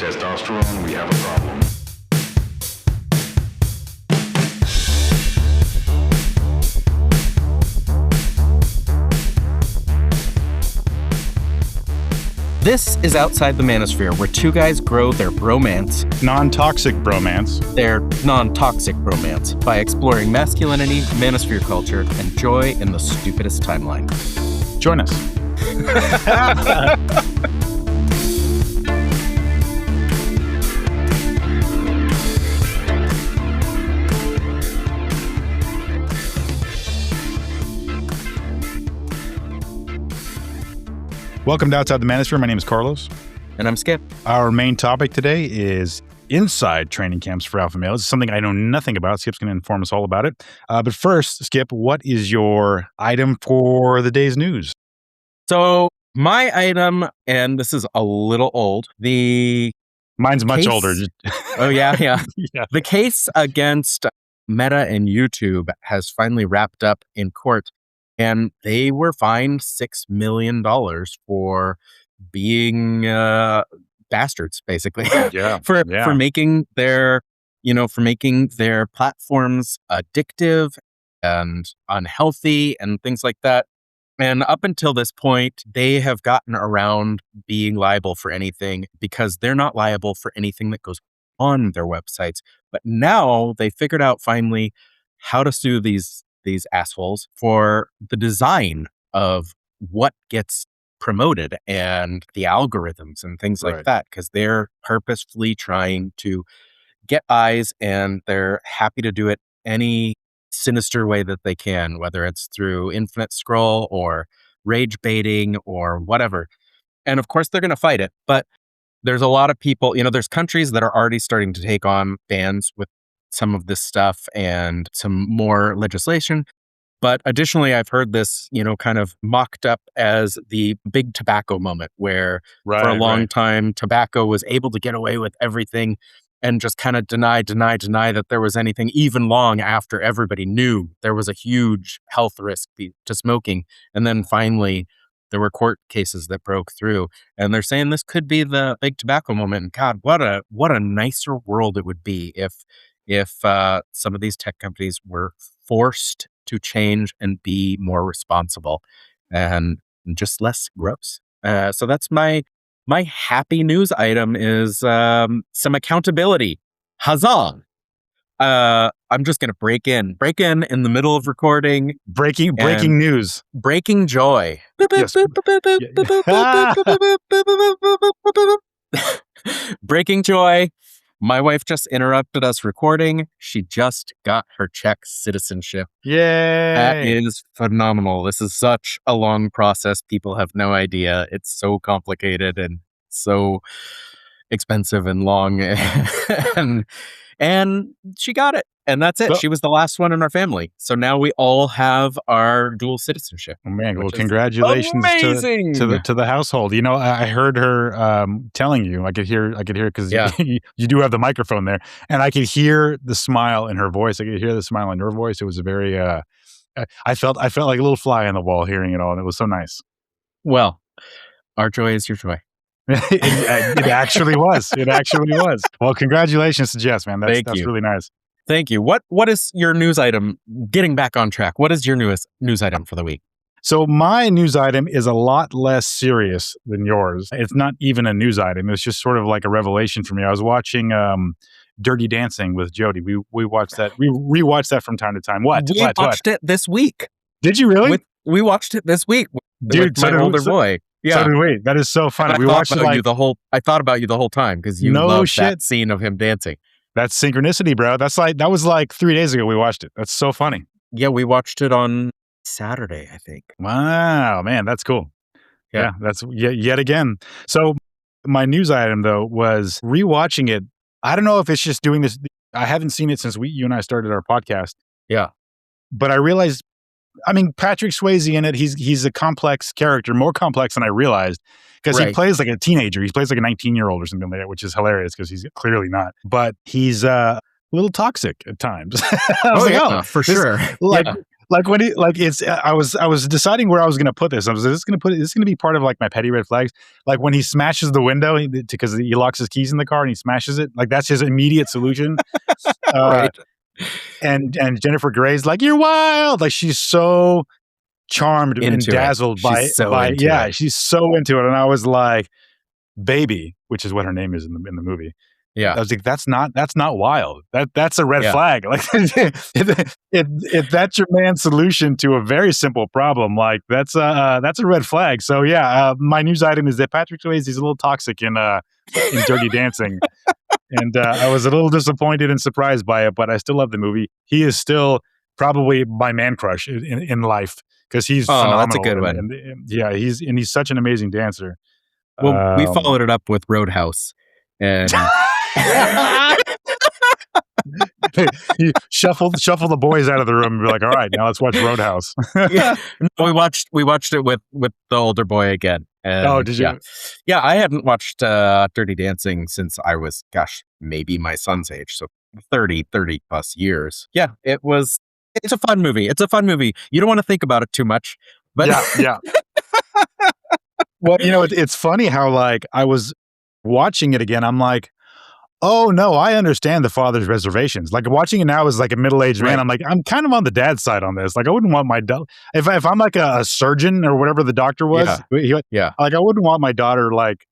testosterone, we have a problem. This is Outside the Manosphere, where two guys grow their bromance, non-toxic bromance, their non-toxic bromance, by exploring masculinity, manosphere culture, and joy in the stupidest timeline. Join us. Welcome to Outside the Manosphere. My name is Carlos. And I'm Skip. Our main topic today is inside training camps for alpha males. It's something I know nothing about. Skip's going to inform us all about it. But first, Skip, what is your item for the day's news? So my item, and this is a little old, Mine's much older. Oh, yeah. Yeah. The case against Meta and YouTube has finally wrapped up in court. And they were fined $6 million for being bastards, basically. Yeah. for making their platforms addictive and unhealthy and things like that. And up until this point, they have gotten around being liable for anything because they're not liable for anything that goes on their websites. But now they figured out finally how to sue these assholes for the design of what gets promoted and the algorithms and things like that, because they're purposefully trying to get eyes, and they're happy to do it any sinister way that they can, whether it's through infinite scroll or rage baiting or whatever. And of course, they're going to fight it. But there's a lot of people, there's countries that are already starting to take on bans with some of this stuff and some more legislation. But additionally, I've heard this, kind of mocked up as the big tobacco moment, where for a long time, tobacco was able to get away with everything and just kind of deny that there was anything, even long after everybody knew there was a huge health risk to smoking. And then finally, there were court cases that broke through, and they're saying this could be the big tobacco moment. And God, what a nicer world it would be if some of these tech companies were forced to change and be more responsible and just less gross. So that's my happy news item is some accountability. Huzzah! I'm just going to break in the middle of recording. Breaking news. Breaking joy. Yes. Breaking joy. My wife just interrupted us recording. She just got her Czech citizenship. Yay! That is phenomenal. This is such a long process. People have no idea. It's so complicated and so expensive and long. and she got it. And that's it. Well, she was the last one in our family. So now we all have our dual citizenship. Oh man, well, congratulations to the household. I heard her telling you. I could hear because you do have the microphone there, and I could hear the smile in her voice. I could hear the smile in your voice. It was a very I felt like a little fly on the wall hearing it all, and it was so nice. Well, our joy is your joy. It actually was. It actually was. Well, congratulations to Jess, man. That's really nice. Thank you. What is your news item? Getting back on track, what is your newest news item for the week? So my news item is a lot less serious than yours. It's not even a news item. It's just sort of like a revelation for me. I was watching Dirty Dancing with Jody. We watched that. We rewatched that from time to time. We watched it this week. Did you really? We watched it this week. Dude, with my older boy. Yeah. So did we. That is so funny. We watched it I thought about you the whole time because you loved that scene of him dancing. That's synchronicity, bro. That was like 3 days ago we watched it. That's so funny. Yeah, we watched it on Saturday, I think. Wow, man, that's cool. Yeah, that's yet again. So my news item though was rewatching it. I don't know if it's just doing this. I haven't seen it since you and I started our podcast. Yeah. But I realized, Patrick Swayze in it, he's a complex character, more complex than I realized. Because he plays like a teenager. He plays like a 19-year-old or something like that, which is hilarious because he's clearly not. But he's a little toxic at times. For sure. like when he like it's I was deciding where I was going to put this. I was just going to put it. This is going to be part of like my petty red flags. Like when he smashes the window because he locks his keys in the car and he smashes it. Like that's his immediate solution. Right. And Jennifer Grey's like, you're wild. Like she's so charmed and dazzled by yeah, she's so into it. And I was like, baby, which is what her name is in the movie. Yeah. I was like, that's not wild. That's a red flag. Like if that's your man's solution to a very simple problem, like that's a red flag. So yeah, my news item is that Patrick Swayze is a little toxic in Dirty Dancing. And I was a little disappointed and surprised by it, but I still love the movie. He is still probably my man crush in life because he's phenomenal. That's a good one. And yeah, he's such an amazing dancer. Well, we followed it up with Roadhouse, and you shuffle the boys out of the room and be like, all right, now let's watch Roadhouse. Yeah. We watched it with the older boy again. And did you? Yeah, I hadn't watched Dirty Dancing since I was, maybe my son's age, so 30 plus years. Yeah, it's a fun movie. It's a fun movie. You don't want to think about it too much, but yeah. Well, it's funny how like I was watching it again. I'm like, oh no, I understand the father's reservations. Like watching it now as like a middle-aged man, I'm like, I'm kind of on the dad's side on this. Like I wouldn't want my if I'm like a surgeon or whatever the doctor was, like I wouldn't want my daughter like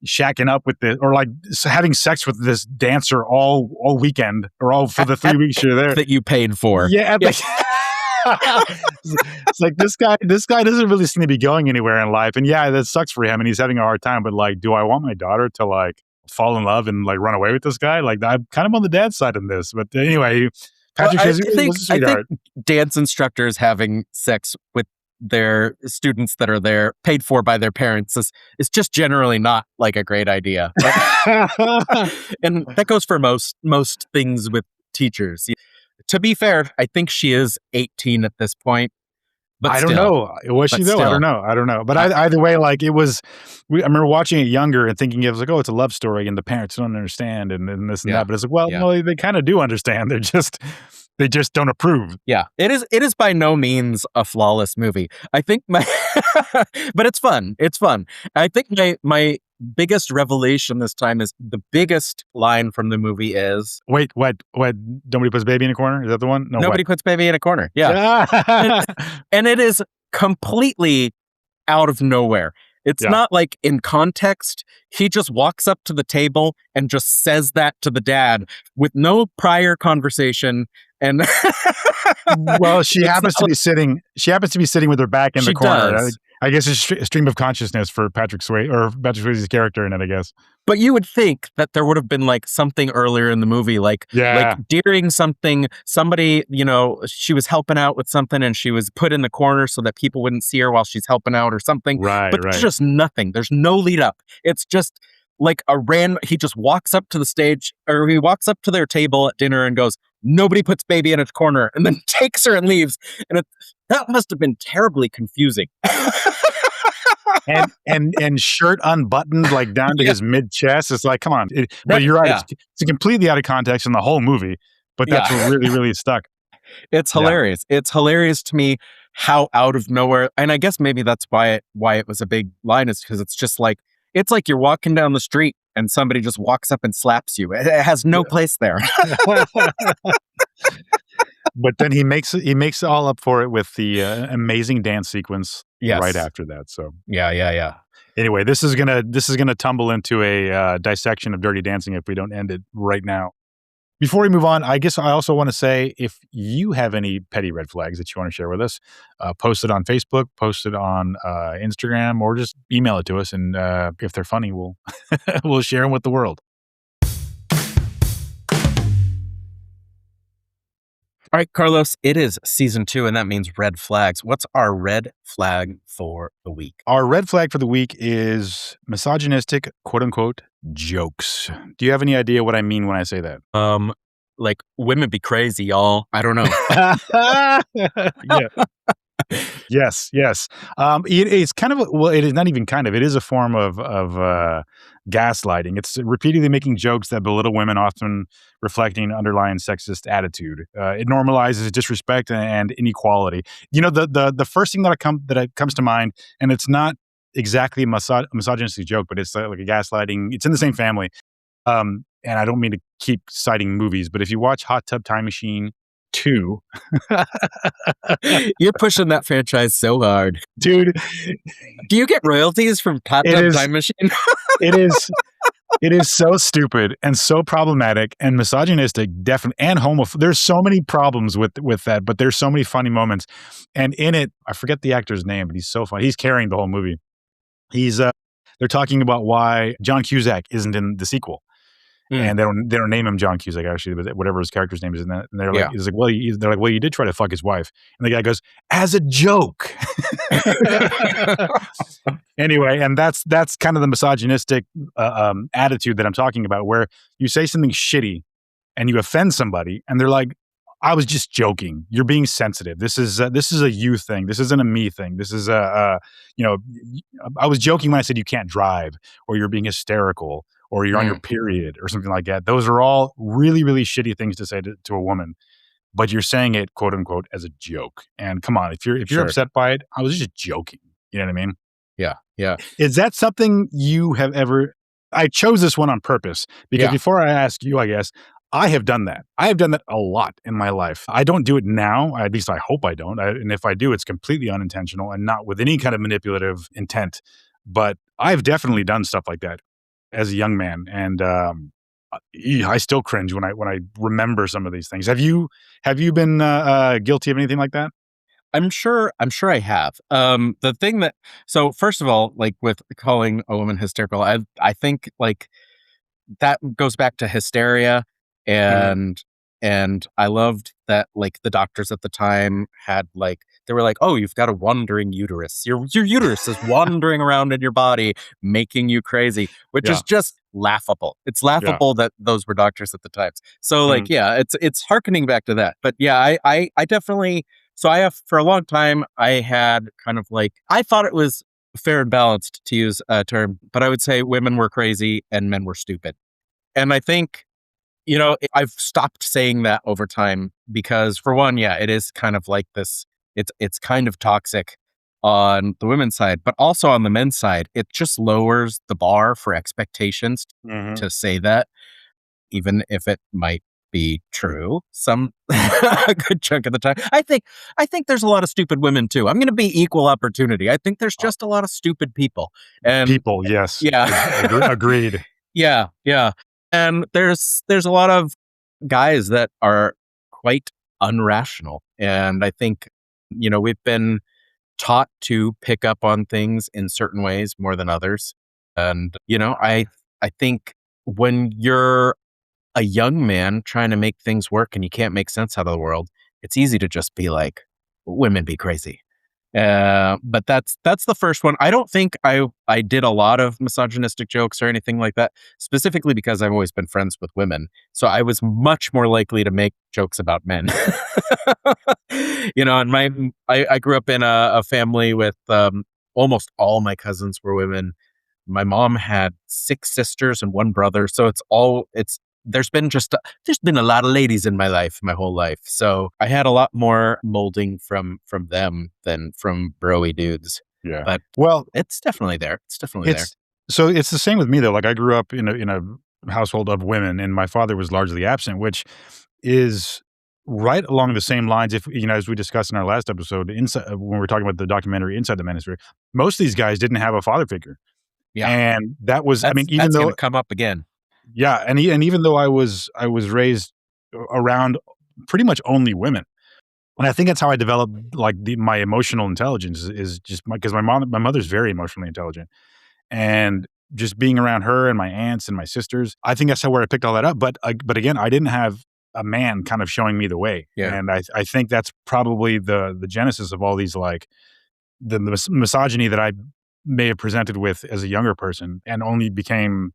shacking up with this or like having sex with this dancer all weekend or all for the 3 weeks you're there that you paid for. Yeah. It's like this guy doesn't really seem to be going anywhere in life, and yeah, that sucks for him, and he's having a hard time. But like, do I want my daughter to like fall in love and like run away with this guy? Like, I'm kind of on the dad's side in this. But anyway, Patrick was a sweetheart. I think dance instructors having sex with their students that are there paid for by their parents is just generally not like a great idea. And that goes for most things with teachers. To be fair, I think she is 18 at this point. But I don't know. Was she though? I don't know. But either way, like I remember watching it younger and thinking it was like, oh, it's a love story and the parents don't understand and this and that. But it's like, well, no, they kind of do understand. They just don't approve. Yeah, it is by no means a flawless movie. I think but it's fun. It's fun. I think my biggest revelation this time is the biggest line from the movie is... Wait, what? Nobody puts baby in a corner? Is that the one? No, nobody puts baby in a corner. Yeah. And it is completely out of nowhere. It's not like in context. He just walks up to the table and just says that to the dad with no prior conversation. And well, she happens to be sitting with her back in the corner. Does. I guess it's a stream of consciousness for Patrick Swayze's character in it, I guess. But you would think that there would have been like something earlier in the movie, like during something, somebody, she was helping out with something and she was put in the corner so that people wouldn't see her while she's helping out or something. Right. But there's just nothing. There's no lead up. It's just like he just walks up to the stage, or he walks up to their table at dinner and goes, nobody puts baby in its corner, and then takes her and leaves. And that must have been terribly confusing. and shirt unbuttoned like down to his mid chest. It's like, come on. But you're right. Yeah. It's completely out of context in the whole movie. But that's what really, really stuck. It's hilarious. Yeah. It's hilarious to me how out of nowhere. And I guess maybe that's why it was a big line, is because it's just like, it's like you're walking down the street and somebody just walks up and slaps you. It has no place there. But then he makes it all up for it with the amazing dance sequence right after that. So yeah. Anyway, this is gonna tumble into a dissection of Dirty Dancing if we don't end it right now. Before we move on, I guess I also want to say, if you have any petty red flags that you want to share with us, post it on Facebook, post it on Instagram, or just email it to us. And if they're funny, we'll share them with the world. All right, Carlos, it is season 2, and that means red flags. What's our red flag for the week? Our red flag for the week is misogynistic, quote unquote, jokes. Do you have any idea what I mean when I say that? Like women be crazy, y'all. I don't know. Yeah. Yes, yes. It's kind of it is not even kind of. It is a form of gaslighting. It's repeatedly making jokes that belittle women, often reflecting underlying sexist attitude. It normalizes disrespect and inequality. The first thing that comes to mind, and it's not exactly a misogynistic joke, but it's like a gaslighting. It's in the same family. And I don't mean to keep citing movies, but if you watch Hot Tub Time Machine 2, You're pushing that franchise so hard. dude. Do you get royalties from Hot Tub Time Machine? It is so stupid and so problematic and misogynistic, definitely, and homophobic. There's so many problems with that, but there's so many funny moments. And in it, I forget the actor's name, but he's so funny. He's carrying the whole movie. They're talking about why John Cusack isn't in the sequel. And they don't name him John Cusack, actually, but whatever his character's name is in that. And they're like, he's like, they're like, well, you did try to fuck his wife. And the guy goes, as a joke. Anyway, and that's kind of the misogynistic attitude that I'm talking about, where you say something shitty and you offend somebody, and they're like, I was just joking. You're being sensitive. This is a you thing. This isn't a me thing. This is I was joking when I said you can't drive, or you're being hysterical, or you're on your period, or something like that. Those are all really, really shitty things to say to a woman, but you're saying it, quote unquote, as a joke. And come on, if you're upset by it, I was just joking. You know what I mean? Yeah, yeah. Is that something you have ever? I chose this one on purpose because before I ask you, I guess I have done that. I have done that a lot in my life. I don't do it now. At least I hope I don't. And if I do, it's completely unintentional and not with any kind of manipulative intent. But I've definitely done stuff like that as a young man, and I still cringe when I remember some of these things. Have you been guilty of anything like that? I'm sure I have. The thing so first of all, like with calling a woman hysterical, I think like that goes back to hysteria, and I loved that like the doctors at the time had like, they were like, oh, you've got a wandering uterus. Your uterus is wandering around in your body, making you crazy, which is just laughable. It's laughable that those were doctors at the time. So like, it's hearkening back to that. But yeah, I definitely. So I have, for a long time, I had kind of like, I thought it was fair and balanced, to use a term, but I would say women were crazy and men were stupid. And I think, I've stopped saying that over time because, for one, it is kind of like this, it's kind of toxic on the women's side, but also on the men's side, it just lowers the bar for expectations to say that, even if it might be true a good chunk of the time. I think there's a lot of stupid women too. I'm going to be equal opportunity. I think there's just a lot of stupid people. And yes. Yeah. Agreed. Yeah. And there's a lot of guys that are quite unrational. And I think, we've been taught to pick up on things in certain ways more than others. And, I think when you're a young man trying to make things work and you can't make sense out of the world, it's easy to just be like, women be crazy. But that's the first one. I don't think I did a lot of misogynistic jokes or anything like that, specifically because I've always been friends with women. So I was much more likely to make jokes about men. And I grew up in a family with almost all my cousins were women. My mom had 6 sisters and 1 brother. So there's been a lot of ladies in my life, my whole life. So I had a lot more molding from them than from broy dudes. Yeah. But it's definitely there. So it's the same with me though. Like I grew up in a household of women, and my father was largely absent, which is right along the same lines. If as we discussed in our last episode, when we were talking about the documentary Inside the Manosphere, most of these guys didn't have a father figure. Yeah, and that's going to come up again. Yeah, and even though I was raised around pretty much only women, and I think that's how I developed like my emotional intelligence is just because my mother's very emotionally intelligent, and just being around her and my aunts and my sisters, I think that's where I picked all that up. But again, I didn't have a man kind of showing me the way, and I think that's probably the genesis of all these like the misogyny that I may have presented with as a younger person, and only became.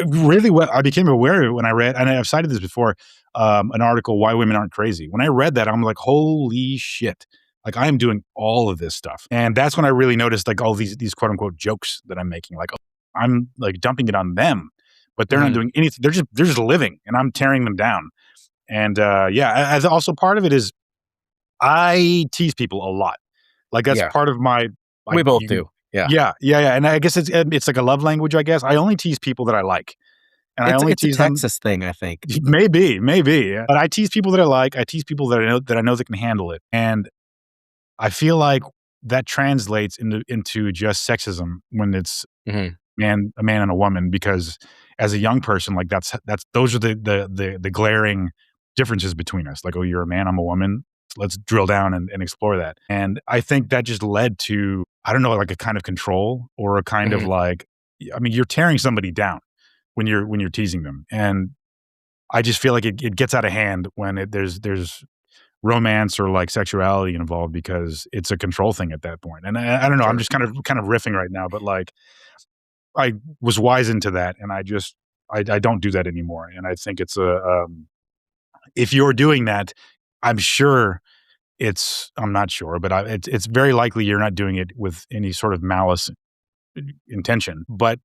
Really, what I became aware of it when I read, and I've cited this before, an article, Why Women Aren't Crazy. When I read that, I'm like, holy shit. Like I am doing all of this stuff. And that's when I really noticed like all these quote unquote jokes that I'm making. Like I'm like dumping it on them, but they're not doing anything. They're just living and I'm tearing them down. And as also part of it is I tease people a lot. Like that's part of my. Like, we both do. Yeah. And I guess it's like a love language. I guess I only tease people that I like, and I only tease a Texas thing. I think maybe. Yeah. But I tease people that I like. I tease people that I know that can handle it, and I feel like that translates into just sexism when it's a man and a woman. Because as a young person, like those are the glaring differences between us. Like, oh, you're a man, I'm a woman. Let's drill down and explore that. And I think that just led to, I don't know, like a kind of control or a kind of like, I mean, you're tearing somebody down when you're teasing them. And I just feel like it gets out of hand when there's romance or like sexuality involved, because it's a control thing at that point. And I don't know, I'm just kind of riffing right now, but like I was wise into that, and I don't do that anymore. And I think it's if you're doing that, I'm not sure, but it's very likely you're not doing it with any sort of malice intention, but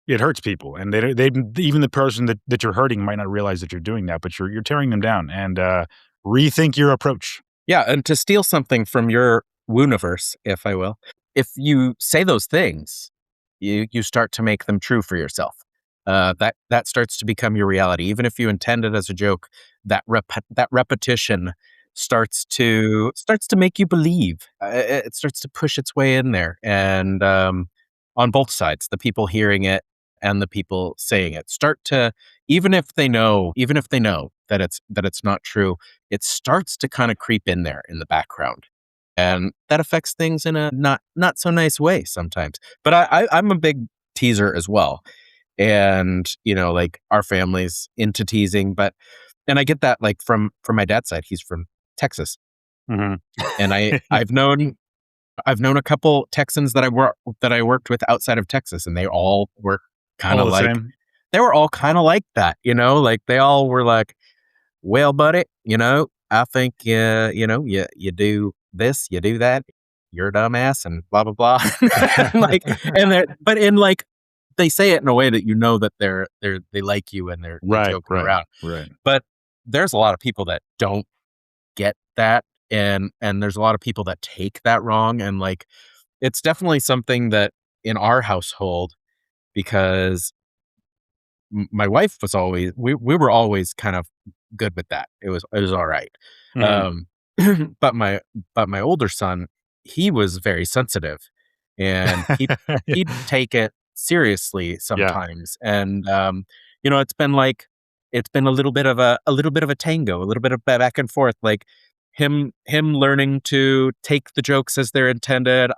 it hurts people, and they even the person that you're hurting might not realize that you're doing that, but you're tearing them down. And rethink your approach. Yeah, and to steal something from your wooniverse, if I will, if you say those things, you start to make them true for yourself. That starts to become your reality, even if you intend it as a joke. That repetition starts to make you believe. It starts to push its way in there, and on both sides, the people hearing it and the people saying it start to, even if they know that it's not true, it starts to kind of creep in there in the background, and that affects things in a not so nice way sometimes. But I'm a big teaser as well, and like our family's into teasing, and I get that like from my dad's side. He's from Texas, and I've known a couple Texans that I worked with outside of Texas, and they all were kind of like same. They were all kind of like that, like they all were like, well, buddy, I think you do this, you do that, you're a dumbass, and blah blah blah. But in like, they say it in a way that that they like you and they're joking around. Right. But there's a lot of people that don't get that, and there's a lot of people that take that wrong, and like it's definitely something that in our household, because my wife was always we were always kind of good with that. It was all right. But my older son, he was very sensitive, and he'd take it seriously sometimes. And it's been a little bit of a tango, a little bit of back and forth, like him learning to take the jokes as they're intended,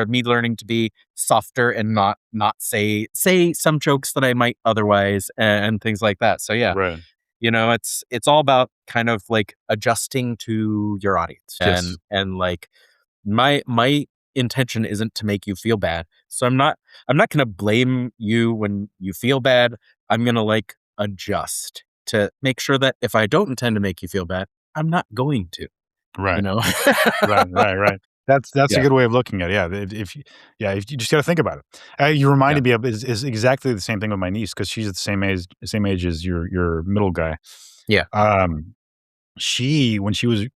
me learning to be softer and not say some jokes that I might otherwise, and things like that. So yeah. Right. It's all about kind of like adjusting to your audience. Yes. And like my intention isn't to make you feel bad. So I'm not going to blame you when you feel bad. I'm going to like adjust to make sure that if I don't intend to make you feel bad, I'm not going to. Right. Right. That's a good way of looking at it. Yeah. If you just got to think about it. You reminded me of is exactly the same thing with my niece, because she's at the same age as your middle guy. Yeah. When she was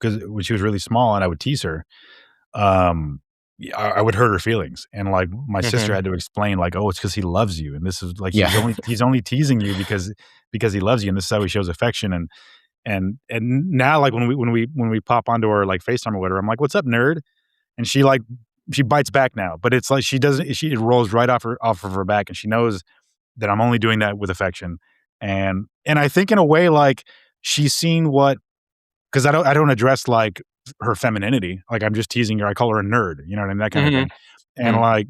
really small and I would tease her, I would hurt her feelings, and like my sister had to explain, like, oh, it's because he loves you, and this is like he's only teasing you because he loves you, and this is how he shows affection. And now, like when we pop onto her like FaceTime or whatever, I'm like, what's up, nerd? And she bites back now, but it's like it rolls right off of her back, and she knows that I'm only doing that with affection. And I think in a way, like she's seen because I don't address like her femininity. Like I'm just teasing her. I call her a nerd, you know what I mean? That kind of thing. And like,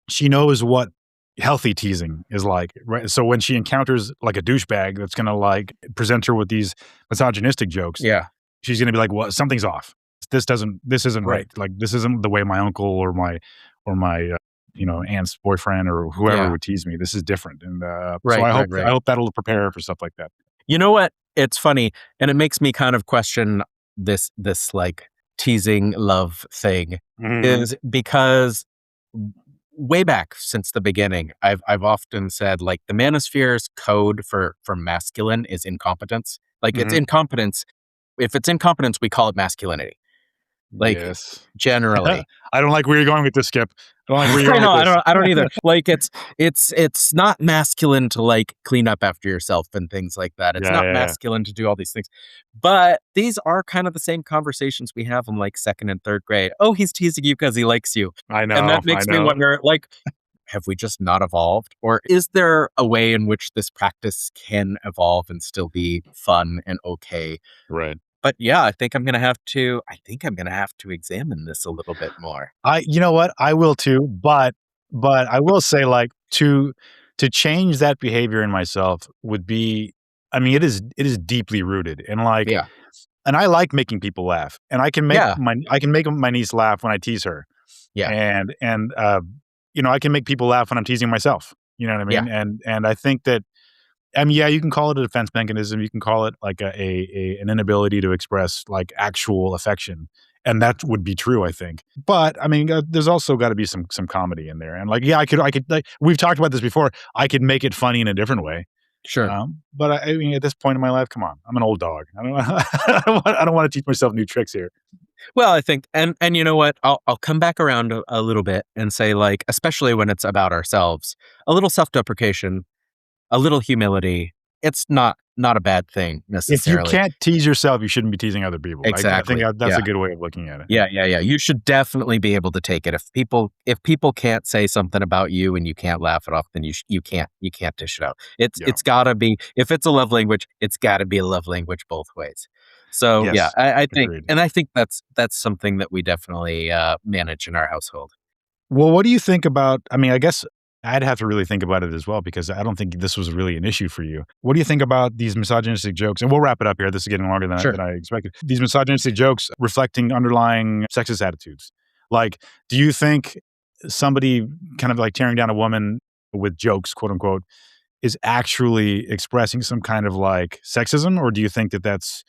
she knows what healthy teasing is like, right? So when she encounters like a douchebag that's going to like present her with these misogynistic jokes, she's going to be like, well, something's off. This isn't right. Like this isn't the way my uncle or my aunt's boyfriend or whoever would tease me. This is different. And so I hope that'll prepare her for stuff like that. You know what? It's funny, and it makes me kind of question this like teasing love thing is because way back since the beginning, I've often said like the manosphere's code for masculine is incompetence. Like it's incompetence. If it's incompetence, we call it masculinity. Like yes. generally. I don't like where you're going with this, Skip. I don't like where you're I going know, with this. I don't either. Like it's not masculine to like clean up after yourself and things like that. It's not masculine to do all these things. But these are kind of the same conversations we have in like second and third grade. Oh, he's teasing you because he likes you. I know. And that makes me wonder, like, have we just not evolved? Or is there a way in which this practice can evolve and still be fun and okay? Right. But yeah, I think I'm gonna have to examine this a little bit more. You know what? I will too, but I will say like to change that behavior in myself would be, I mean, it is deeply rooted and like, and I like making people laugh, and I can make my niece laugh when I tease her. Yeah. And you know, I can make people laugh when I'm teasing myself. You know what I mean? Yeah. And I think that, I mean, yeah, you can call it a defense mechanism. You can call it like an inability to express like actual affection. And that would be true, I think. But I mean, there's also got to be some comedy in there. And like, yeah, I could like, we've talked about this before. I could make it funny in a different way. Sure. But I mean, at this point in my life, come on, I'm an old dog. I don't want to teach myself new tricks here. Well, I think, and you know what, I'll come back around a little bit and say like, especially when it's about ourselves, a little self-deprecation, a little humility. It's not a bad thing necessarily. If you can't tease yourself, you shouldn't be teasing other people. Exactly. I think that's a good way of looking at it. Yeah. You should definitely be able to take it. If people can't say something about you and you can't laugh it off, then you can't dish it out. It's gotta be, if it's a love language, it's gotta be a love language both ways. So yes, I think, agreed. and I think that's something that we definitely manage in our household. Well, what do you think about, I mean, I guess I'd have to really think about it as well, because I don't think this was really an issue for you. What do you think about these misogynistic jokes? And we'll wrap it up here. This is getting longer than I expected. These misogynistic jokes reflecting underlying sexist attitudes. Like, do you think somebody kind of like tearing down a woman with jokes, quote unquote, is actually expressing some kind of like sexism? Or do you think that that's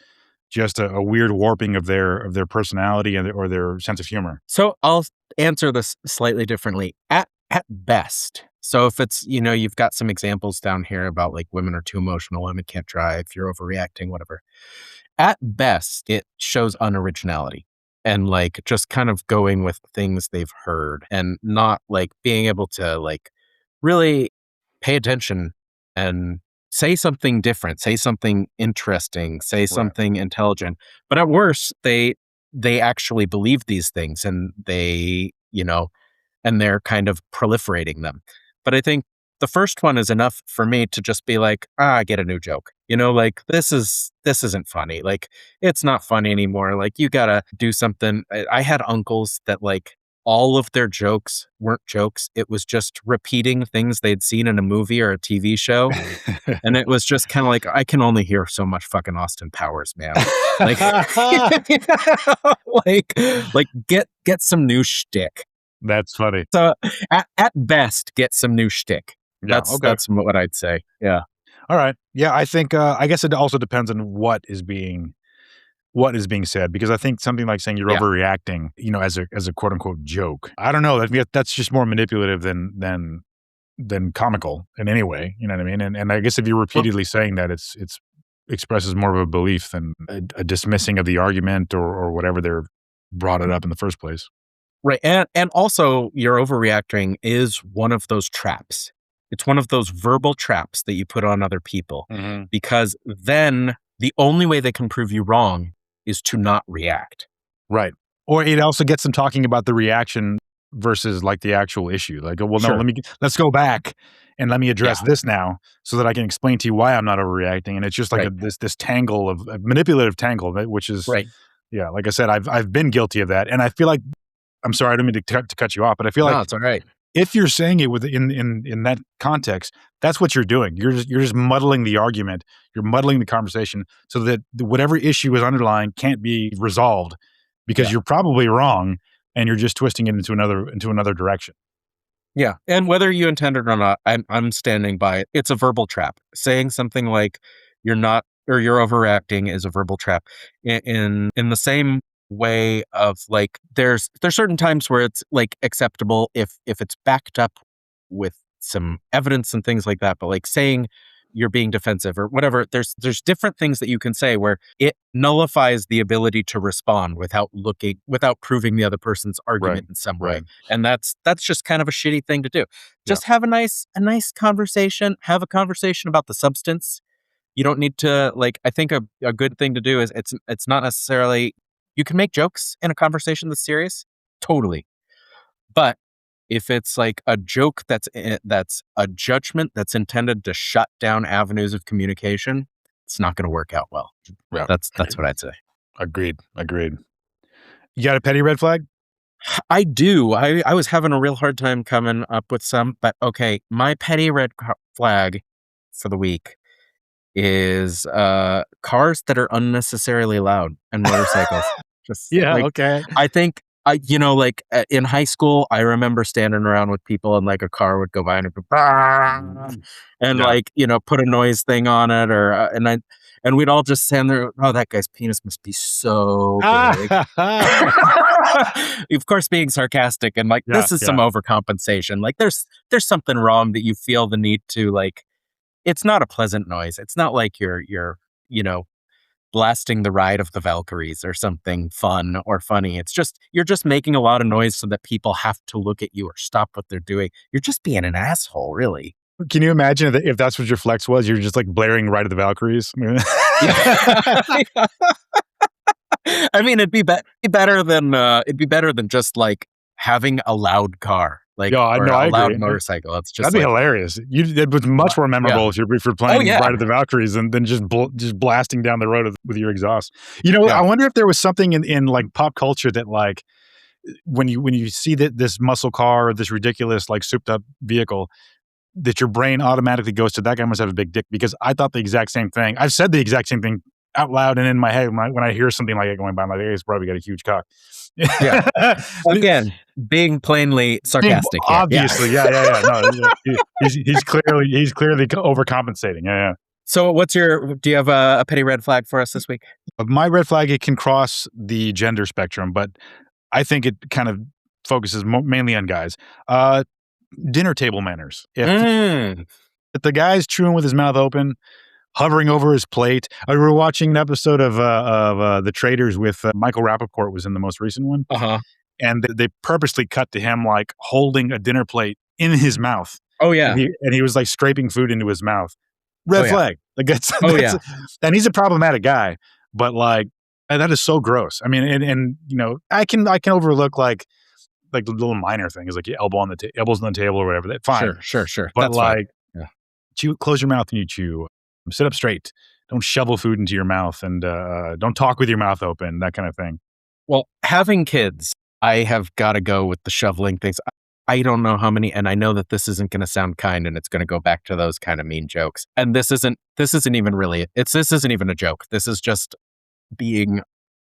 just a weird warping of their personality or their sense of humor? So I'll answer this slightly differently. At best. So if it's, you know, you've got some examples down here about like women are too emotional, women can't drive, you're overreacting, whatever. At best, it shows unoriginality and like just kind of going with things they've heard and not like being able to like really pay attention and say something different, say something interesting, say something intelligent. But at worst, they actually believe these things and they, you know, and they're kind of proliferating them. But I think the first one is enough for me to just be like, get a new joke. You know, like this isn't funny. Like it's not funny anymore. Like you gotta do something. I had uncles that like all of their jokes weren't jokes. It was just repeating things they'd seen in a movie or a TV show. And it was just kind of like, I can only hear so much fucking Austin Powers, man. Like, like get some new shtick. That's funny. So at best, get some new shtick. That's what I'd say. Yeah. All right. Yeah, I think I guess it also depends on what is being said, because I think something like saying you're overreacting, you know, as a quote unquote joke. I don't know. That's just more manipulative than comical in any way. You know what I mean? And I guess if you're repeatedly saying that, it's expresses more of a belief than a dismissing of the argument or whatever they're brought it up in the first place. Right. And also your overreacting is one of those traps. It's one of those verbal traps that you put on other people, because then the only way they can prove you wrong is to not react. Right. Or it also gets them talking about the reaction versus like the actual issue. Like, well, no, let's go back and let me address this now so that I can explain to you why I'm not overreacting. And it's just like this tangle of a manipulative tangle, which is, yeah, like I said, I've been guilty of that. And I feel like, I'm sorry, I don't mean to cut you off, but I feel like it's all right. If you're saying it in that context, that's what you're doing. You're just muddling the argument. You're muddling the conversation so that whatever issue is underlying can't be resolved because you're probably wrong and you're just twisting it into another direction. Yeah, and whether you intend it or not, I'm standing by it. It's a verbal trap. Saying something like you're not or you're overreacting is a verbal trap. In the same way of like, there's certain times where it's like acceptable if it's backed up with some evidence and things like that. But like saying you're being defensive or whatever, there's different things that you can say where it nullifies the ability to respond without proving the other person's argument in some way. And that's just kind of a shitty thing to do. Just have a nice conversation, have a conversation about the substance. You don't need to, like, I think a good thing to do is it's not necessarily, you can make jokes in a conversation that's serious, totally. But if it's like a joke that's a judgment that's intended to shut down avenues of communication, it's not going to work out well. Yeah. That's what I'd say. Agreed. You got a petty red flag? I do. I was having a real hard time coming up with some, but okay. My petty red flag for the week is cars that are unnecessarily loud and motorcycles. Just okay. I think in high school, I remember standing around with people and like a car would go by and it'd go, and like, put a noise thing on it and we'd all just stand there. Oh, that guy's penis must be so big. Of course, being sarcastic and like, this is some overcompensation. Like there's something wrong that you feel the need to like, it's not a pleasant noise. It's not like you're blasting the Ride of the Valkyries or something fun or funny. It's just, you're just making a lot of noise so that people have to look at you or stop what they're doing. You're just being an asshole, really. Can you imagine if that's what your flex was? You're just like blaring Ride of the Valkyries. I mean, it'd be better than just like having a loud car. Like, a loud motorcycle. It's just that'd be hilarious. It was much more memorable if you're playing Ride of the Valkyries than just blasting down the road with your exhaust. I wonder if there was something in like pop culture that like when you see this muscle car or this ridiculous like souped up vehicle, that your brain automatically goes to, that guy must have a big dick, because I thought the exact same thing. I've said the exact same thing out loud and in my head when I hear something like it going by. I'm like, hey, he's probably got a huge cock. Yeah. Again, being plainly sarcastic. Obviously, No, he's clearly overcompensating. Yeah. So do you have a petty red flag for us this week? My red flag, it can cross the gender spectrum, but I think it kind of focuses mainly on guys. Dinner table manners. If the guy's chewing with his mouth open, hovering over his plate. We were watching an episode of The Traitors with Michael Rappaport was in the most recent one. And they purposely cut to him like holding a dinner plate in his mouth. Oh, yeah. And he was like scraping food into his mouth. Red flag. Like that's and he's a problematic guy, but like that is so gross. I mean, and I can overlook like the little minor things, like your elbows on the table or whatever. That's fine. Sure. But that's like, close your mouth when you chew. Sit up straight. Don't shovel food into your mouth, and don't talk with your mouth open, that kind of thing. Well, having kids, I have got to go with the shoveling things. I don't know how many, and I know that this isn't going to sound kind, and it's going to go back to those kind of mean jokes. And this isn't even really, this isn't even a joke. This is just being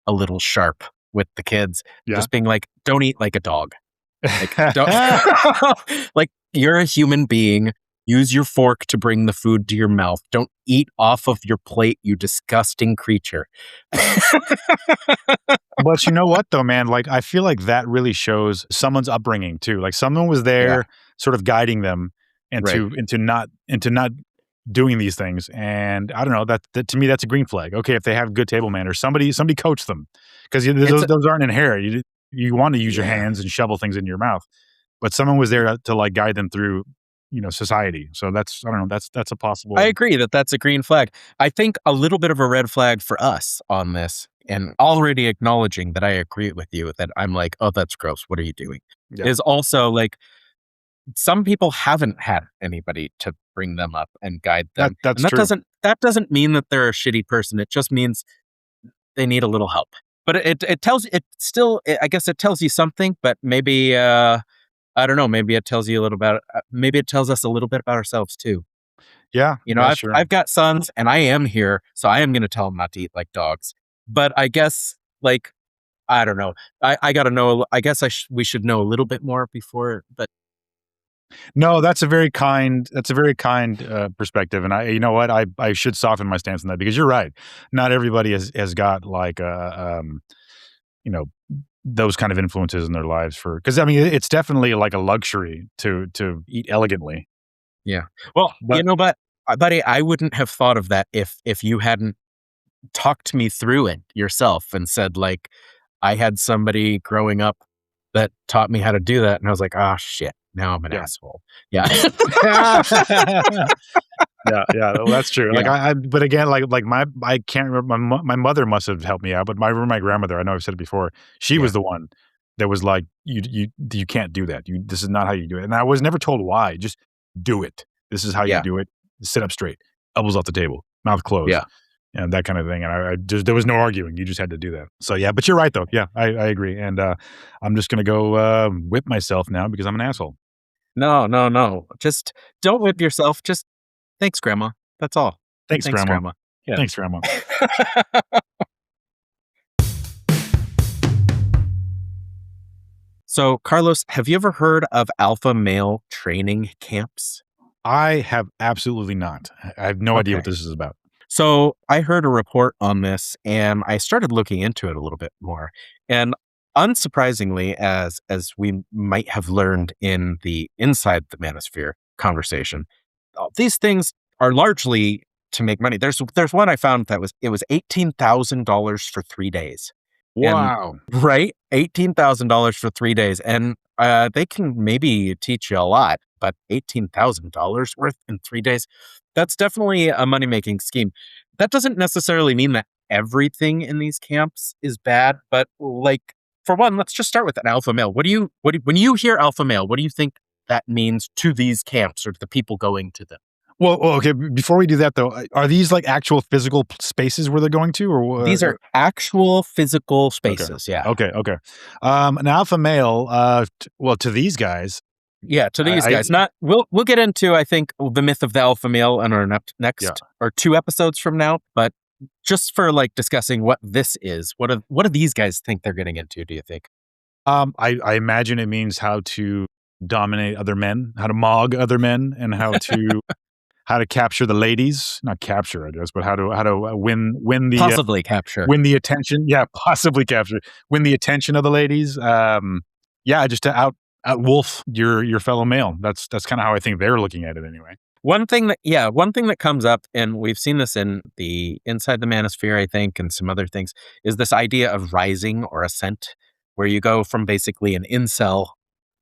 a little sharp with the kids. Just being like, don't eat like a dog. Like, like, you're a human being. Use your fork to bring the food to your mouth. Don't eat off of your plate, you disgusting creature. But you know what, though, man? Like, I feel like that really shows someone's upbringing too. Like, someone was there, sort of guiding them into not doing these things. And I don't know. That to me, that's a green flag. Okay, if they have good table manners, somebody coach them, because those aren't inherent. You want to use your hands and shovel things in your mouth, but someone was there to like guide them through society. So that's, I don't know, that's a possible. I agree that's a green flag. I think a little bit of a red flag for us on this, and already acknowledging that I agree with you, that I'm like, oh, that's gross, what are you doing? Is also like, some people haven't had anybody to bring them up and guide them. That's and true. That doesn't mean that they're a shitty person. It just means they need a little help. But it tells you something, but maybe I don't know. Maybe it tells you a little about. Maybe it tells us a little bit about ourselves too. Yeah, I've got sons, and I am here, so I am going to tell them not to eat like dogs. But I guess, like, I don't know. I got to know. I guess we should know a little bit more before. But no, that's a very kind perspective, and you know what, I should soften my stance on that, because you're right. Not everybody has got like those kind of influences in their lives because I mean, it's definitely like a luxury to eat elegantly. Yeah. Well, but buddy, I wouldn't have thought of that if you hadn't talked me through it yourself and said, like, I had somebody growing up that taught me how to do that. And I was like, oh shit, now I'm an asshole. Yeah. Yeah, well, that's true. Yeah. Like but again, like I can't remember. My mother must have helped me out, but my grandmother, I know I've said it before. She was the one that was like, you can't do that. This is not how you do it. And I was never told why. Just do it. This is how you do it. Sit up straight, elbows off the table, mouth closed. Yeah. And that kind of thing. And I just, there was no arguing. You just had to do that. So yeah, but you're right though. Yeah, I agree. And I'm just gonna go whip myself now because I'm an asshole. No. Just don't whip yourself. Just thanks, Grandma. That's all. Thanks, Grandma. Yeah. Thanks, Grandma. So, Carlos, have you ever heard of alpha male training camps? I have absolutely not. I have no idea what this is about. So I heard a report on this and I started looking into it a little bit more. And unsurprisingly, as we might have learned in the Inside the Manosphere conversation, these things are largely to make money. There's one I found that was $18,000 for 3 days. Wow. And, right? $18,000 for 3 days. And they can maybe teach you a lot, but $18,000 worth in 3 days, that's definitely a money-making scheme. That doesn't necessarily mean that everything in these camps is bad, but like, for one, let's just start with an alpha male. When you hear alpha male, what do you think that means to these camps or to the people going to them? Well, okay. Before we do that, though, are these like actual physical spaces where they're going to, or these are actual physical spaces? Okay. Yeah. Okay. An alpha male. Well, to these guys. Yeah, to these guys. Not. We'll get into, I think, the myth of the alpha male in our next or 2 episodes from now. But just for like discussing what this is, what do these guys think they're getting into? Do you think? I imagine it means how to dominate other men, how to mog other men, and how to. How to capture the ladies, not capture, I guess, but how to win the possibly capture, win the attention. Yeah, possibly capture, win the attention of the ladies. Just to outwolf your fellow male. That's kind of how I think they're looking at it anyway. One thing that comes up, and we've seen this in the Inside the Manosphere, I think, and some other things, is this idea of rising or ascent, where you go from basically an incel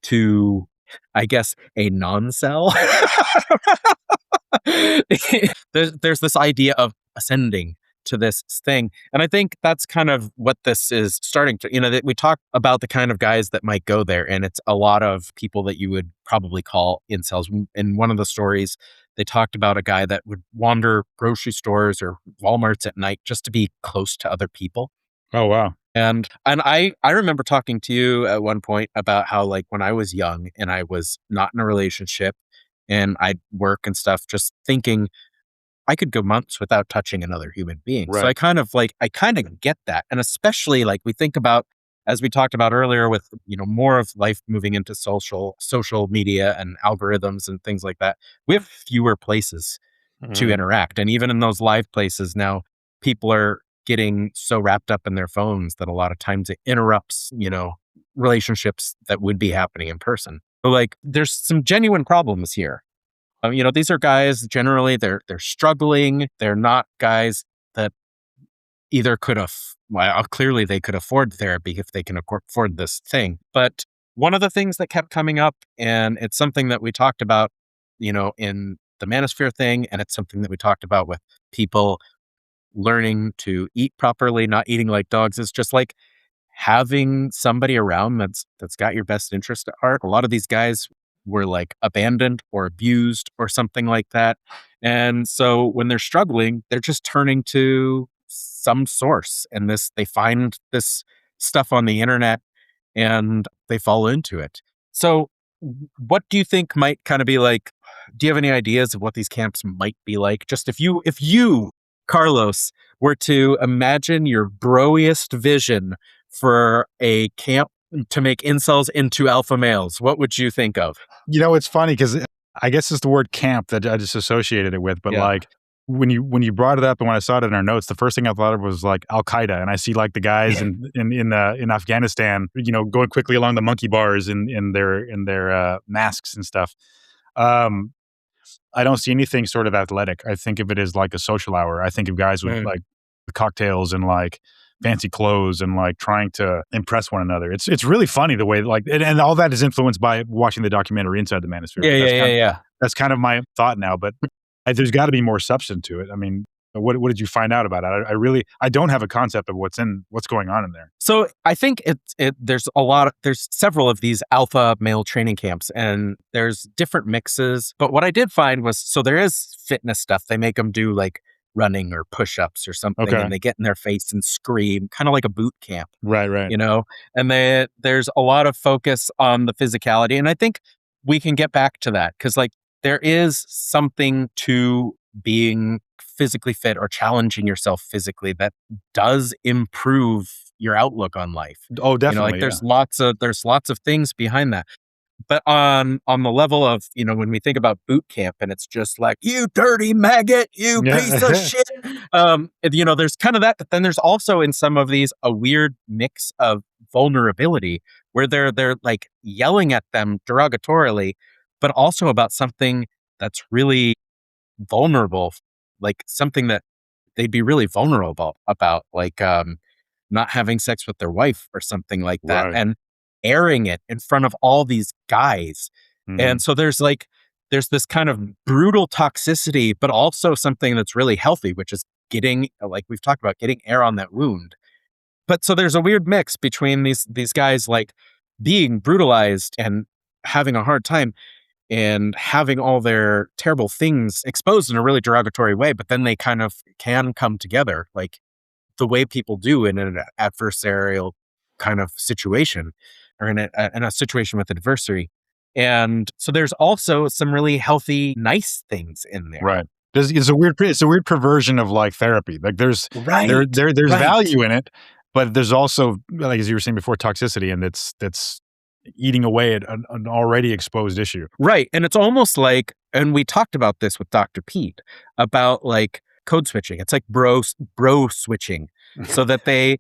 to, I guess, a non-cell. There's this idea of ascending to this thing. And I think that's kind of what this is starting to, that we talk about the kind of guys that might go there. And it's a lot of people that you would probably call incels. In one of the stories, they talked about a guy that would wander grocery stores or Walmarts at night just to be close to other people. Oh, wow. And I remember talking to you at one point about how, like, when I was young and I was not in a relationship and I'd work and stuff, just thinking I could go months without touching another human being. Right. So I kind of get that. And especially like we think about, as we talked about earlier with, more of life moving into social media and algorithms and things like that, we have fewer places to interact. And even in those live places now, people are getting so wrapped up in their phones that a lot of times it interrupts, relationships that would be happening in person. So like there's some genuine problems here. These are guys, generally they're struggling. They're not guys that either clearly they could afford therapy if they can afford this thing. But one of the things that kept coming up, and it's something that we talked about, in the Manosphere thing, and it's something that we talked about with people learning to eat properly, not eating like dogs, is just like having somebody around that's got your best interest at heart. A lot of these guys were like abandoned or abused or something like that. And so when they're struggling, they're just turning to some source, and they find this stuff on the internet and they fall into it. So what do you think might kind of be like, do you have any ideas of what these camps might be like? Just if you, Carlos, were to imagine your broiest vision for a camp to make incels into alpha males, what would you think of? It's funny because I guess it's the word camp that I just associated it with, but like when you brought it up and when I saw it in our notes, the first thing I thought of was like Al Qaeda, and I see like the guys in Afghanistan, going quickly along the monkey bars in their masks and stuff. I don't see anything sort of athletic. I think of it as like a social hour. I think of guys with like cocktails and like fancy clothes and like trying to impress one another. It's really funny the way like and all that is influenced by watching the documentary Inside the Manosphere. Yeah. That's kind of my thought now, but there's got to be more substance to it. I mean, what did you find out about it? I don't have a concept of what's going on in there. So I think there's several of these alpha male training camps, and there's different mixes. But what I did find was, so there is fitness stuff. They make them do like running or push-ups or something, and they get in their face and scream, kind of like a boot camp. Right. And there's a lot of focus on the physicality. And I think we can get back to that because like there is something to being physically fit or challenging yourself physically that does improve your outlook on life. Oh, definitely. There's lots of things behind that. But on the level of, when we think about boot camp and it's just like, you dirty maggot, you piece of shit. There's kind of that, but then there's also in some of these a weird mix of vulnerability where they're like yelling at them derogatorily, but also about something that's really vulnerable, like something that they'd be really vulnerable about, like not having sex with their wife or something like that. Right. And airing it in front of all these guys. And so there's this kind of brutal toxicity, but also something that's really healthy, which is getting, like we've talked about, getting air on that wound. But so there's a weird mix between these guys like being brutalized and having a hard time and having all their terrible things exposed in a really derogatory way, but then they kind of can come together like the way people do in an adversarial kind of situation or in a situation with adversity. And so there's also some really healthy, nice things in there. Right. It's a weird perversion of like therapy. Like there's value in it, but there's also, like as you were saying before, toxicity, and that's eating away at an already exposed issue. Right. And it's almost like, and we talked about this with Dr. Pete about like code switching. It's like bro switching so that they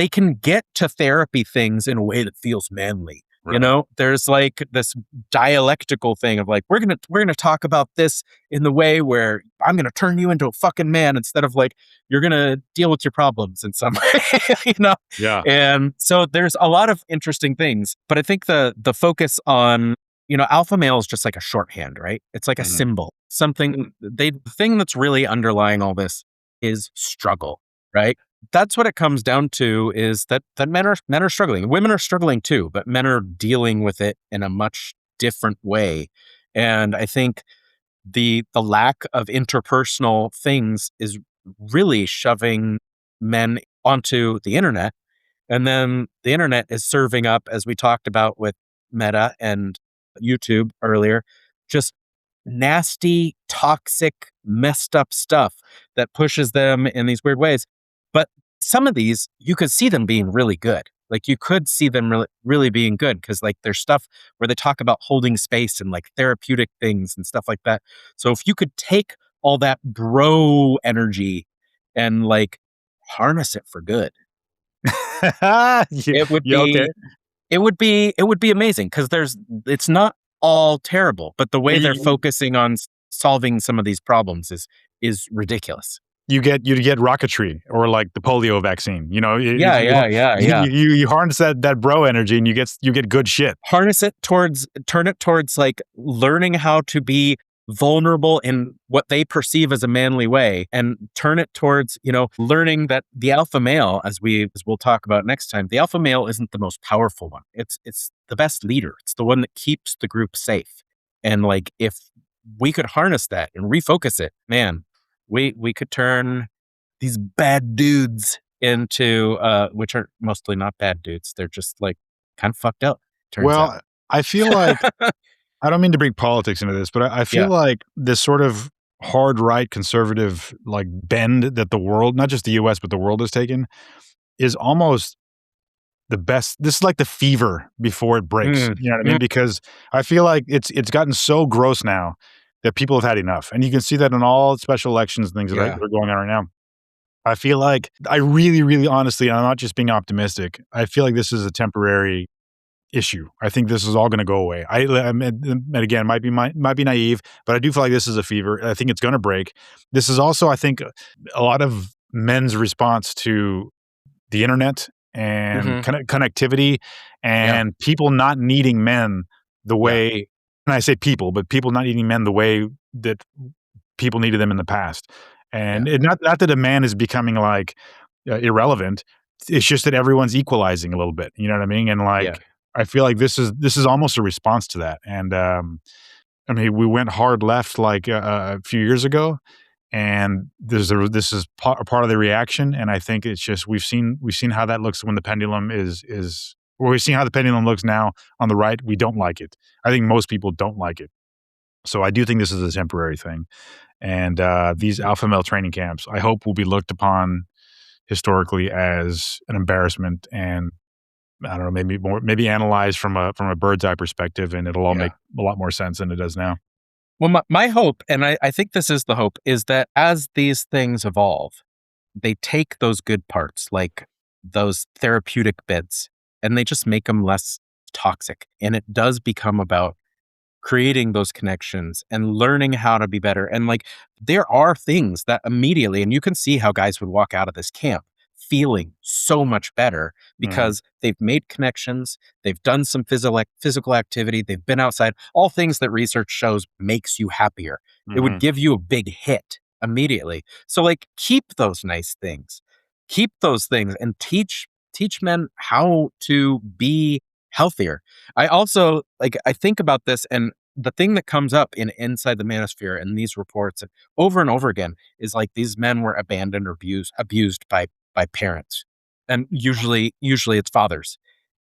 can get to therapy things in a way that feels manly. Right. There's like this dialectical thing of like, we're going to talk about this in the way where I'm going to turn you into a fucking man instead of like, you're going to deal with your problems in some way, Yeah. And so there's a lot of interesting things, but I think the focus on, alpha male is just like a shorthand, right? It's like a symbol, the thing that's really underlying all this is struggle, right? That's what it comes down to, is that men are struggling. Women are struggling too, but men are dealing with it in a much different way. And I think the lack of interpersonal things is really shoving men onto the internet. And then the internet is serving up, as we talked about with Meta and YouTube earlier, just nasty, toxic, messed up stuff that pushes them in these weird ways. But some of these, you could see them being really good. Like you could see them really, really being good because like there's stuff where they talk about holding space and like therapeutic things and stuff like that. So if you could take all that bro energy and like harness it for good, it would be amazing because it's not all terrible, but the way they're focusing on solving some of these problems is ridiculous. You get rocketry or like the polio vaccine. You harness that bro energy and you get good shit. Turn it towards like learning how to be vulnerable in what they perceive as a manly way, and turn it towards, learning that the alpha male, as we'll talk about next time, the alpha male isn't the most powerful one. It's the best leader. It's the one that keeps the group safe. And like, if we could harness that and refocus it, man, we could turn these bad dudes into, which are mostly not bad dudes. They're just like kind of fucked up. Turns out. I feel like, I don't mean to bring politics into this, but I feel like this sort of hard right conservative like bend that the world, not just the US, but the world has taken, is almost the best. This is like the fever before it breaks. You know what I mean? Because I feel like it's gotten so gross now that people have had enough. And you can see that in all special elections and things that are going on right now. I feel like I really, really honestly, I'm not just being optimistic. I feel like this is a temporary issue. I think this is all going to go away. And again, might be naive, but I do feel like this is a fever. I think it's going to break. This is also, I think, a lot of men's response to the internet and connectivity and people not needing men the way, and I say people, but people not needing men the way that people needed them in the past. And not that a man is becoming like irrelevant. It's just that everyone's equalizing a little bit. You know what I mean? And like, I feel like this is almost a response to that. And I mean, we went hard left like a few years ago, and this is part of the reaction. And I think it's just we've seen how that looks when the pendulum is. Well, we've seen how the pendulum looks now on the right. We don't like it. I think most people don't like it. So I do think this is a temporary thing. And these alpha male training camps, I hope, will be looked upon historically as an embarrassment, and I don't know, maybe analyzed from a bird's eye perspective, and it'll all make a lot more sense than it does now. Well, my hope, and I think this is the hope, is that as these things evolve, they take those good parts, like those therapeutic bits, and they just make them less toxic. And it does become about creating those connections and learning how to be better. And like, there are things that immediately, and you can see how guys would walk out of this camp feeling so much better because they've made connections, they've done some physical activity, they've been outside, all things that research shows makes you happier. It would give you a big hit immediately. So like, keep those nice things, keep those things, and teach men how to be healthier. I also I think about this, and the thing that comes up in Inside the Manosphere and these reports over and over again is like these men were abandoned or abused by parents, and usually it's fathers.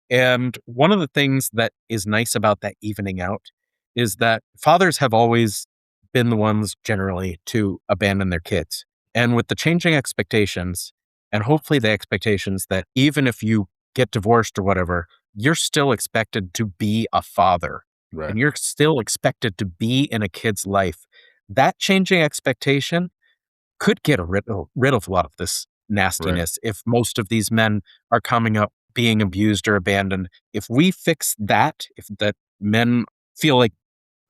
And one of the things that is nice about that evening out is that fathers have always been the ones generally to abandon their kids. And with the changing expectations, and hopefully the expectations that even if you get divorced or whatever, you're still expected to be a father. Right. And you're still expected to be in a kid's life. That changing expectation could get rid of a lot of this nastiness if most of these men are coming up being abused or abandoned. If we fix that, if that men feel like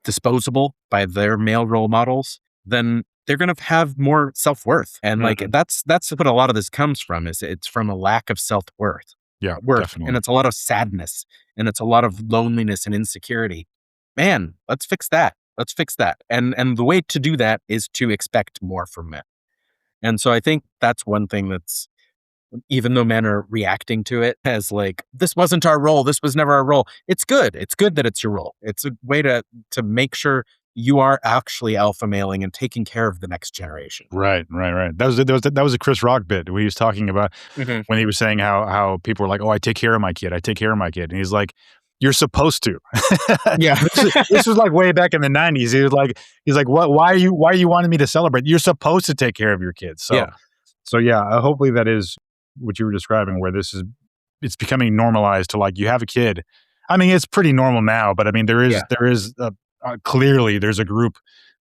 disposable by their male role models, then they're going to have more self-worth. And like, that's what a lot of this comes from, is it's from a lack of self-worth. Yeah, worth. Definitely. And it's a lot of sadness, and it's a lot of loneliness and insecurity. Man, let's fix that. Let's fix that. And the way to do that is to expect more from men. And so I think that's one thing that's, even though men are reacting to it as like, this wasn't our role, this was never our role. It's good. It's good that it's your role. It's a way to make sure you are actually alpha mailing and taking care of the next generation. Right. That was a Chris Rock bit where he was talking about when he was saying how people were like, "Oh, I take care of my kid. And he's like, "You're supposed to." Yeah. this was like way back in the 90s. He's like, "What? Why are you wanting me to celebrate? You're supposed to take care of your kids." So yeah, hopefully that is what you were describing, where it's becoming normalized to, like, you have a kid. I mean, it's pretty normal now, but I mean, there is clearly there's a group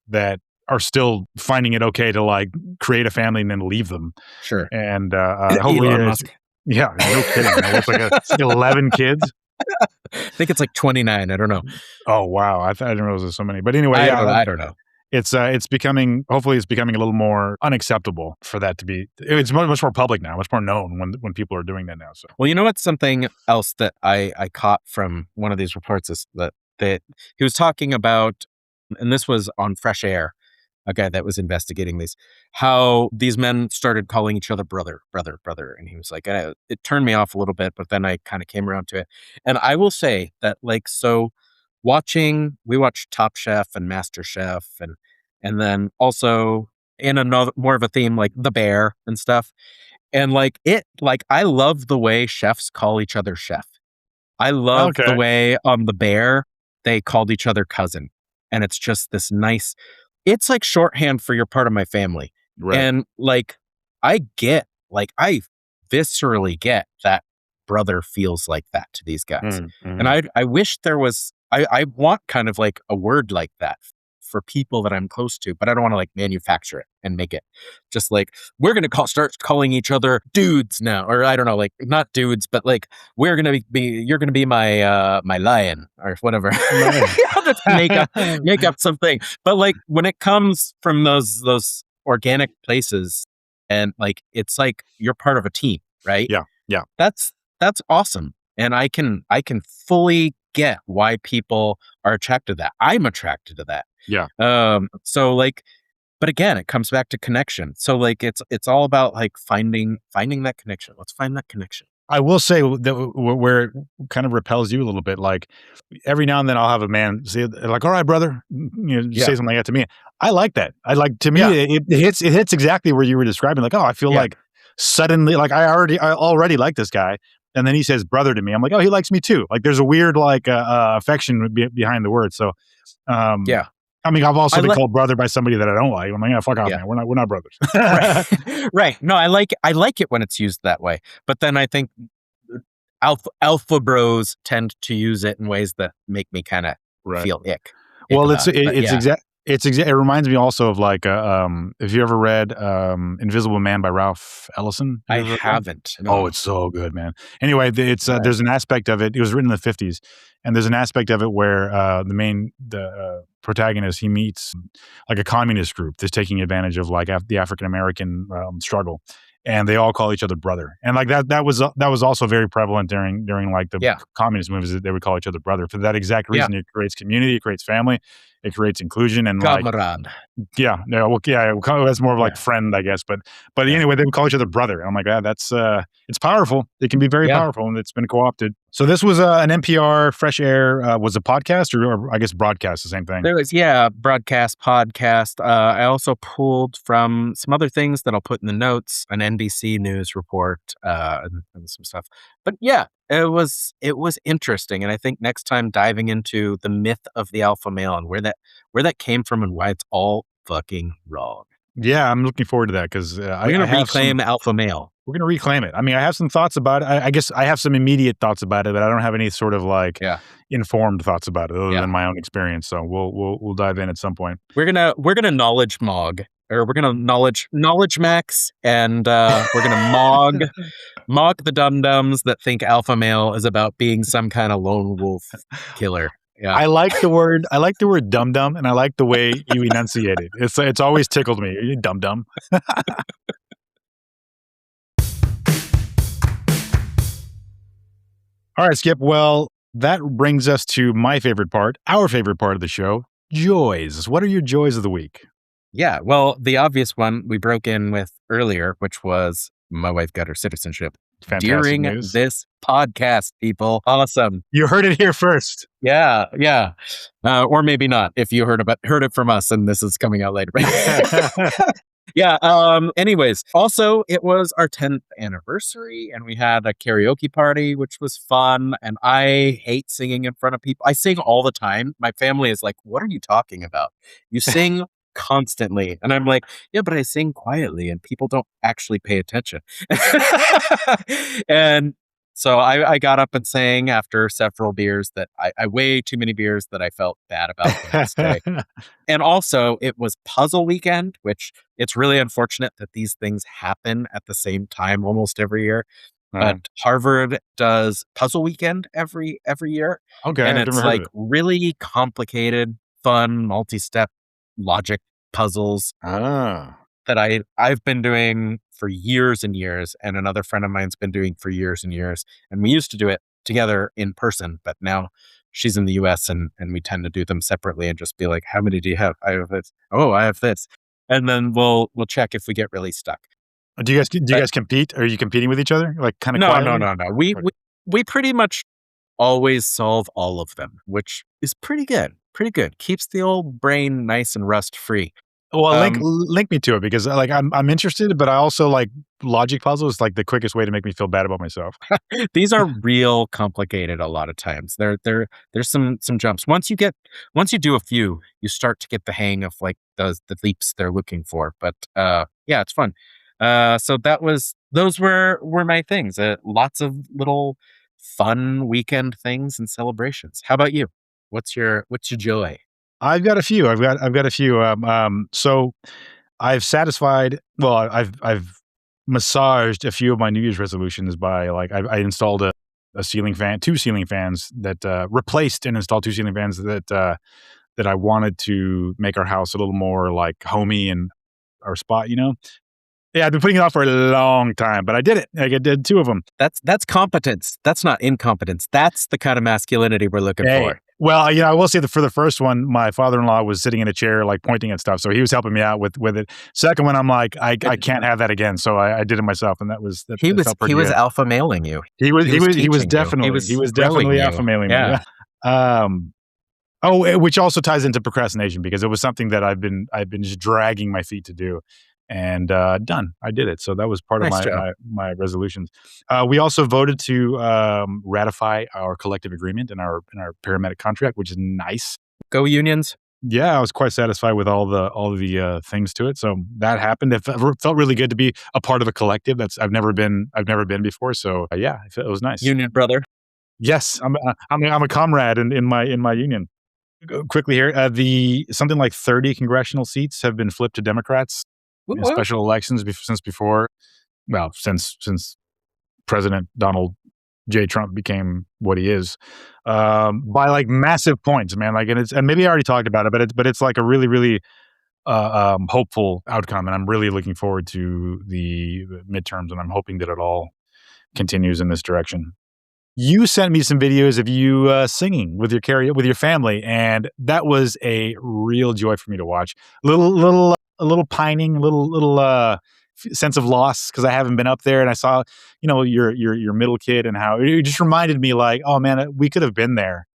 that are still finding it okay to like create a family and then leave them. Sure. And hopefully, yeah, no kidding. It's like 11 kids. I think it's like 29. I don't know. Oh wow, I didn't know there was so many. But anyway, I don't know. It's becoming, hopefully it's becoming a little more unacceptable for that to be. It's much more public now, much more known when people are doing that now. So, well, you know what's something else that I caught from one of these reports is that he was talking about, and this was on Fresh Air, a guy that was investigating these, how these men started calling each other brother. And he was like, it turned me off a little bit, but then I kind of came around to it. And I will say that, like, so we watched Top Chef and Master Chef, and then also in another more of a theme like The Bear and stuff. And like I love the way chefs call each other chef. I love the way on The Bear they called each other cousin. And it's just this nice, it's like shorthand for you're part of my family. Right. And like, I viscerally get that brother feels like that to these guys. And I wish there was, I want kind of like a word like that for people that I'm close to, but I don't want to like manufacture it and make it just like we're going to start calling each other dudes now, or I don't know, like not dudes, but like we're going to be you're going to be my my lion or whatever. I'll just make up something. But like when it comes from those organic places, and like it's like you're part of a team, right? Yeah. That's awesome. And I can fully get why people are attracted to that. I'm attracted to that. Yeah. So like, but again, it comes back to connection. So like, it's all about like finding that connection. Let's find that connection. I will say that where it kind of repels you a little bit, like every now and then I'll have a man say like, all right, brother, say something like that to me. I like that. To me, it hits exactly where you were describing. Like, oh, I feel like suddenly, like I already like this guy. And then he says brother to me. I'm like, oh, he likes me too. Like there's a weird like affection behind the word. So, I mean, I've also been called brother by somebody that I don't like. I'm like, yeah, fuck off, man. We're not brothers. Right. Right. No, I like it when it's used that way. But then I think alpha bros tend to use it in ways that make me kind of feel ick. Well, it reminds me also of like, have you ever read Invisible Man by Ralph Ellison? I haven't. No. Oh, it's so good, man. Anyway, it's there's an aspect of it. It was written in the 50s, and there's an aspect of it where the protagonist, he meets like a communist group that's taking advantage of like the African American struggle, and they all call each other brother. And like that was also very prevalent during like the communist movies, that they would call each other brother for that exact reason. It creates community, it creates family, it creates inclusion, and Kamerad. That's more of like friend, I guess. But anyway, they would call each other brother. And I'm like, that's it's powerful. It can be very powerful, and it's been co-opted. So this was an NPR Fresh Air. Was a podcast or I guess broadcast, the same thing? There was broadcast, podcast. I also pulled from some other things that I'll put in the notes, an NBC News report and some stuff. But it was interesting, and I think next time diving into the myth of the alpha male and where that came from and why it's all fucking wrong. Yeah, I'm looking forward to that because we're going to reclaim alpha male. We're going to reclaim it. I mean, I have some thoughts about it. I guess I have some immediate thoughts about it, but I don't have any sort of like informed thoughts about it other than my own experience. So we'll dive in at some point. We're gonna knowledge mog, or we're gonna knowledge max, and we're gonna mog the dum-dums that think alpha male is about being some kind of lone wolf killer. Yeah. I like the word dum-dum, and I like the way you enunciate it. It's always tickled me. Dum-dum. All right, Skip. Well, that brings us to our favorite part of the show, joys. What are your joys of the week? Yeah, well, the obvious one we broke in with earlier, which was my wife got her citizenship. Fantastic during news. This podcast, people. Awesome. You heard it here first. Yeah. Or maybe not if you heard it from us and this is coming out later. Anyways, also it was our 10th anniversary and we had a karaoke party, which was fun. And I hate singing in front of people. I sing all the time. My family is like, what are you talking about? You sing constantly. And I'm like, yeah, but I sing quietly and people don't actually pay attention. And so I got up and sang after several beers that I way too many beers that I felt bad about the next day. And also it was puzzle weekend, which it's really unfortunate that these things happen at the same time almost every year. But Harvard does puzzle weekend every year. Okay. And it's like really complicated, fun, multi-step logic puzzles that I've been doing for years and years, and another friend of mine's been doing for years and years. And we used to do it together in person, but now she's in the US and we tend to do them separately and just be like, how many do you have? I have this. Oh, I have this. And then we'll check if we get really stuck. Do you guys compete? Are you competing with each other? Like kind of quietly? No. We pretty much always solve all of them, which is pretty good. Keeps the old brain nice and rust free. Well, link me to it because like I'm interested, but I also like logic puzzles. Like the quickest way to make me feel bad about myself. These are real complicated a lot of times. There's some jumps. Once you do a few, you start to get the hang of like the leaps they're looking for. But it's fun. So those were my things. Lots of little fun weekend things and celebrations. How about you? What's your joy? I've got a few. I've got a few. So I've satisfied. Well, I've massaged a few of my New Year's resolutions by I installed a ceiling fan, two ceiling fans that replaced and installed two ceiling fans that I wanted to make our house a little more like homey and our spot. Yeah, I've been putting it off for a long time, but I did it. I did two of them. That's competence. That's not incompetence. That's the kind of masculinity we're looking for. Well, I will say that for the first one, my father-in-law was sitting in a chair, like pointing at stuff, so he was helping me out with it. Second one, I'm like, I can't have that again, so I did it myself, and he was alpha mailing you. He was definitely alpha mailing me. Which also ties into procrastination because it was something that I've been just dragging my feet to do. And done. I did it. So that was part of my resolutions. We also voted to ratify our collective agreement in our paramedic contract, which is nice. Go unions. Yeah, I was quite satisfied with all the things to it. So that happened. It felt really good to be a part of a collective that's I've never been before. So yeah, it was nice. Union brother. Yes, I'm a comrade in my union. Quickly here, something like 30 congressional seats have been flipped to Democrats. In special elections since President Donald J. Trump became what he is, by like massive points, man. Like, and maybe I already talked about it, but it's like a really, really hopeful outcome, and I'm really looking forward to the midterms, and I'm hoping that it all continues in this direction. You sent me some videos of you singing with your family, and that was a real joy for me to watch. A little pining, a little sense of loss because I haven't been up there, and I saw, your middle kid and how it just reminded me like, oh man, we could have been there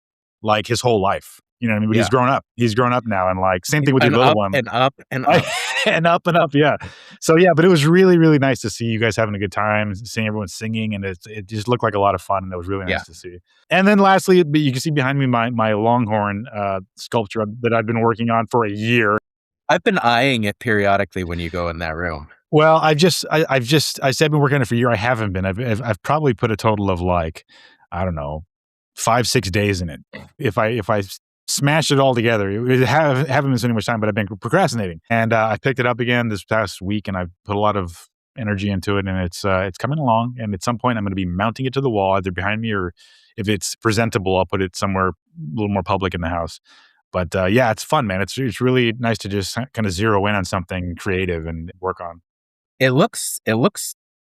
like his whole life. You know what I mean? But he's grown up now, and like same thing with your little one. And up and up. And up and up, yeah. So yeah, but it was really, really nice to see you guys having a good time, seeing everyone singing, and it just looked like a lot of fun, and it was really nice to see. And then lastly, you can see behind me my Longhorn sculpture that I've been working on for a year. I've been eyeing it periodically when you go in that room. Well, I said I've been working on it for a year. I haven't been. I've probably put a total of like, I don't know, 5-6 days in it. If I smashed it all together, haven't been spending much time, but I've been procrastinating. And I picked it up again this past week, and I've put a lot of energy into it, and it's coming along. And at some point, I'm going to be mounting it to the wall, either behind me or if it's presentable, I'll put it somewhere a little more public in the house. But yeah, it's fun, man. It's really nice to just kind of zero in on something creative and work on. It looks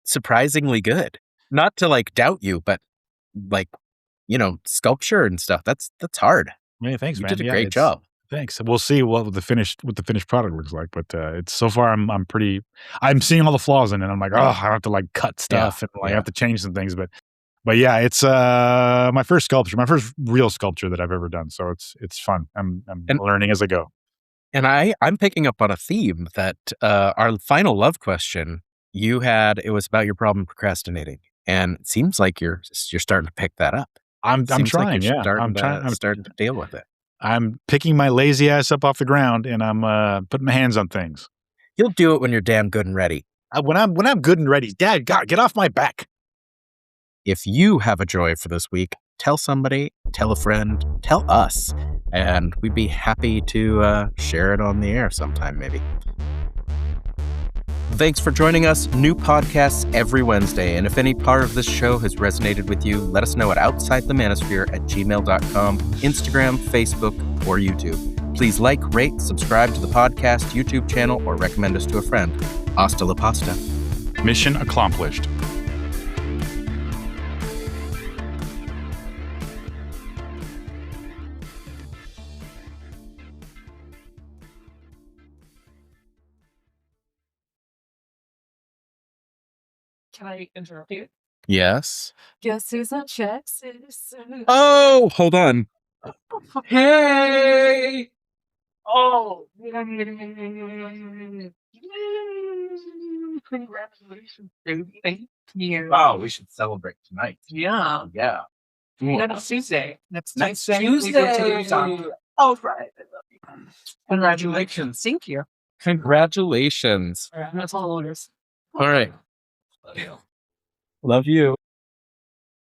surprisingly good. Not to like doubt you, but like, sculpture and stuff. That's hard. Yeah, thanks, man. You did a great job. Thanks. We'll see what the finished product looks like, but it's so far I'm seeing all the flaws in it. I'm like, I have to like cut stuff and I have to change some things, but yeah, it's my first real sculpture that I've ever done. So it's fun. I'm learning as I go. And I'm picking up on a theme that our final love question it was about your problem procrastinating, and it seems like you're starting to pick that up. I'm trying. Like I'm starting to deal with it. I'm picking my lazy ass up off the ground, and I'm putting my hands on things. You'll do it when you're damn good and ready. When I'm good and ready, Dad, God, get off my back. If you have a joy for this week, tell somebody, tell a friend, tell us, and we'd be happy to share it on the air sometime, maybe. Thanks for joining us. New podcasts every Wednesday, and if any part of this show has resonated with you, let us know at outsidethemanosphere@gmail.com, Instagram, Facebook, or YouTube. Please like, rate, subscribe to the podcast YouTube channel, or recommend us to a friend. Hasta la pasta. Mission accomplished. Can I interrupt you? Yes. Guess who's on checks? Oh, hold on. Hey! Oh! Congratulations, baby. Thank you. Wow, we should celebrate tonight. Yeah. Yeah. Next Tuesday. Next Tuesday. We go to Utah. Oh, right. Congratulations. Thank you. Congratulations. That's all orders. All right. Love you. Love you.